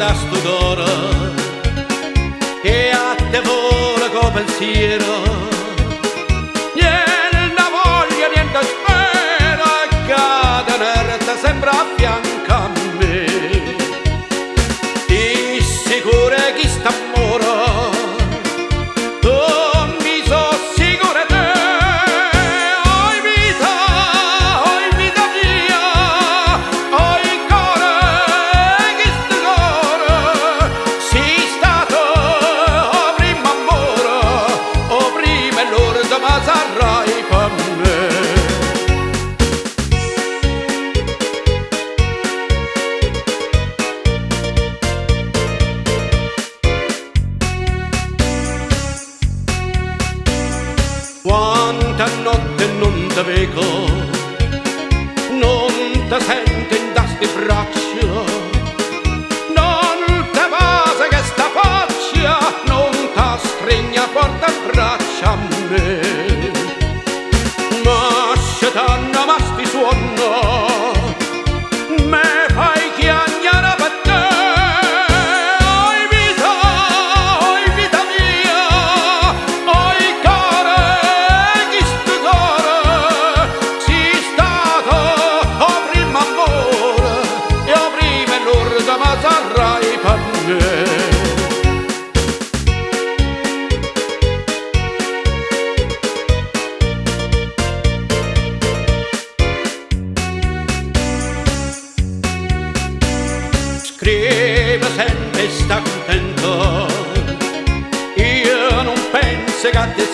casto d'oro che a te vola con pensiero, niente voglia, niente spero, e cadenarti sempre a fianco a me. Ti sicuro chi sta moro, tu mi so sicura te. Oi vita mia, oi cuore, chi sta cuore, sei stato o prima amore, o prima e l'ordo ma sarai per me. Quanta notte non ti vedo, non ti sento in queste braccia, non ti passa che sta faccia, non ti stringa forte a braccia a me. Ma se t'hanno ma sti suono, me fai chiagnare per te. Oi vita mia, oi cuore, chi sta cuore, sei stato o prima amore, e o prima e l'orda ma sarai per me. Scrive sempre sta contento, io non penso che ti